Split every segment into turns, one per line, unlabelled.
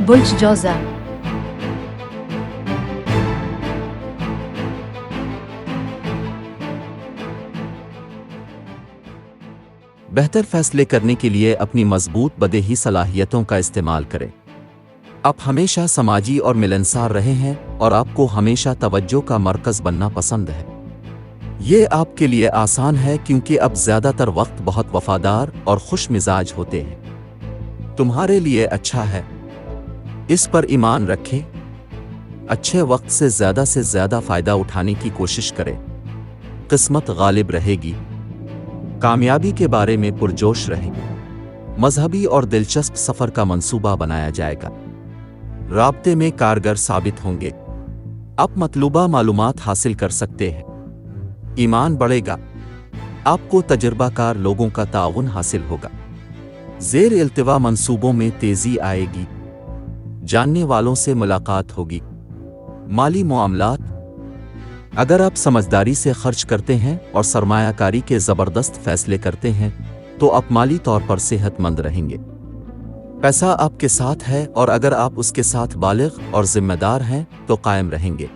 बुर्ज जौज़ा।
बेहतर फैसले करने के लिए अपनी मजबूत बदेही सलाहियतों का इस्तेमाल करें। आप हमेशा समाजी और मिलनसार रहे हैं और आपको हमेशा तवज्जो का मरकज़ बनना पसंद है। ये आपके लिए आसान है क्योंकि अब ज़्यादातर वक्त बहुत वफादार और खुश मिजाज होते हैं। तुम्हारे लिए अच्छा है, इस पर ईमान रखें। अच्छे वक्त से ज़्यादा फ़ायदा उठाने की कोशिश करें। किस्मत गालिब रहेगी। कामयाबी के बारे में पुरजोश रहें। मजहबी और दिलचस्प सफ़र का मंसूबा बनाया जाएगा। राब्ते में कारगर साबित होंगे। आप मतलूबा मालूमात हासिल कर सकते हैं। ईमान बढ़ेगा। आपको तजर्बाकार लोगों का ताउन हासिल होगा। ज़ेर इल्तिवा मंसूबों में तेज़ी आएगी। जानने वालों से मुलाकात होगी। माली मामलात, अगर आप समझदारी से खर्च करते हैं और सरमायाकारी के ज़बरदस्त फैसले करते हैं तो आप माली तौर पर सेहतमंद रहेंगे। पैसा आपके साथ है और अगर आप उसके साथ बालिग और जिम्मेदार हैं तो कायम रहेंगे।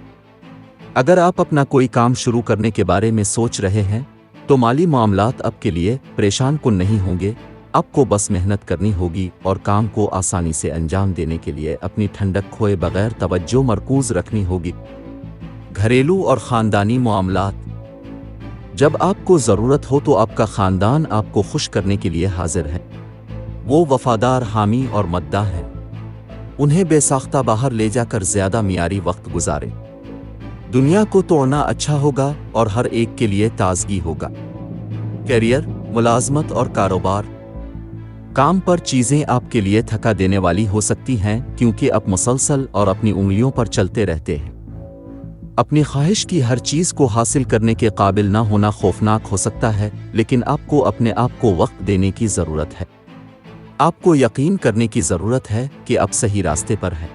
अगर आप अपना कोई काम शुरू करने के बारे में सोच रहे हैं तो माली मामलात आपके लिए परेशान कुन नहीं होंगे। आपको बस मेहनत करनी होगी और काम को आसानी से अंजाम देने के लिए अपनी ठंडक खोए बगैर तवज्जो मरकूज रखनी होगी। घरेलू और ख़ानदानी मामलात, जब आपको ज़रूरत हो तो आपका ख़ानदान आपको खुश करने के लिए हाजिर है। वो वफ़ादार हामी और मद्दाह है। उन्हें बेसाख्ता बाहर ले जाकर ज़्यादा मियारी वक्त गुजारें। दुनिया को तोड़ना अच्छा होगा और हर एक के लिए ताज़गी होगा। कैरियर, मुलाजमत और कारोबार, काम पर चीज़ें आपके लिए थका देने वाली हो सकती हैं क्योंकि आप मुसलसल और अपनी उंगलियों पर चलते रहते हैं। अपनी ख्वाहिश की हर चीज़ को हासिल करने के काबिल ना होना खौफनाक हो सकता है, लेकिन आपको अपने आप को वक्त देने की ज़रूरत है। आपको यकीन करने की ज़रूरत है कि आप सही रास्ते पर हैं।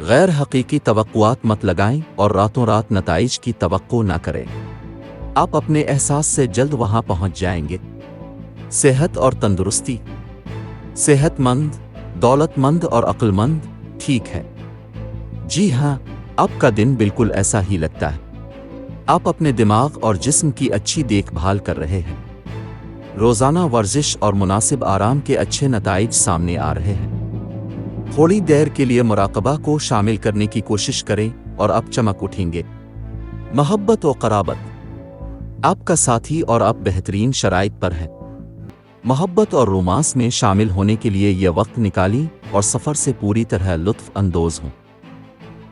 गैर हकीकी तवक्कुआत मत लगाएं और रातों रात नताइज की तवक्को ना करें। आप अपने एहसास से जल्द वहां पहुंच जाएंगे। सेहत और तंदुरुस्ती, सेहतमंद, दौलतमंद और अक्लमंद, ठीक है। जी हाँ, आपका दिन बिल्कुल ऐसा ही लगता है। आप अपने दिमाग और जिस्म की अच्छी देखभाल कर रहे हैं। रोज़ाना वर्जिश और मुनासिब आराम के अच्छे नताइज सामने आ रहे हैं। थोड़ी देर के लिए मुराकबा को शामिल करने की कोशिश करें और आप चमक उठेंगे। मोहब्बत और क़राबत, आपका साथी और आप बेहतरीन शराइत पर हैं। मोहब्बत और रोमांस में शामिल होने के लिए यह वक्त निकालें और सफ़र से पूरी तरह लुत्फ़ अंदोज़ हों।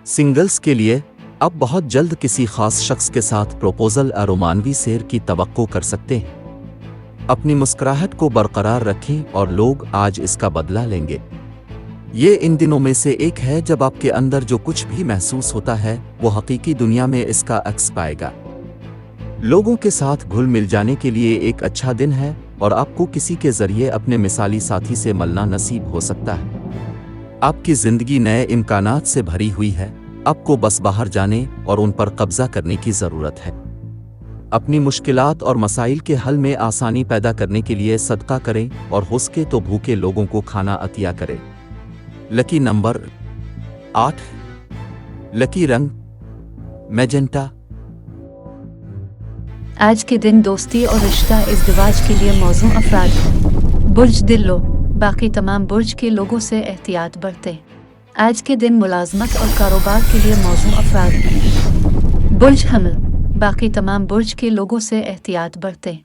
सिंगल्स के लिए आप बहुत जल्द किसी ख़ास शख्स के साथ प्रोपोज़ल या रोमानवी सैर की तवक्को कर सकते हैं। अपनी मुस्कुराहट को बरकरार रखें और लोग आज इसका बदला लेंगे। ये इन दिनों में से एक है जब आपके अंदर जो कुछ भी महसूस होता है वो हकीकी दुनिया में इसका अक्स पाएगा। लोगों के साथ घुल मिल जाने के लिए एक अच्छा दिन है और आपको किसी के ज़रिए अपने मिसाली साथी से मिलना नसीब हो सकता है। आपकी ज़िंदगी नए इम्कानात से भरी हुई है। आपको बस बाहर जाने और उन पर कब्ज़ा करने की ज़रूरत है। अपनी मुश्किलात और मसाइल के हल में आसानी पैदा करने के लिए सदका करें और हो सके तो भूखे लोगों को खाना अतिया करें। लकी नंबर 8, लकी रंग मैजेंटा।
आज के दिन दोस्ती और रिश्ता इज़्दिवाज के लिए मौजूद अफराद हैं। बुर्ज दिल्लो, बाकी तमाम बुर्ज के लोगों से एहतियात बरतें। आज के दिन मुलाजमत और कारोबार के लिए मौजूद अफराद हैं। बुर्ज हमल, बाकी तमाम बुर्ज के लोगों से एहतियात बरतें।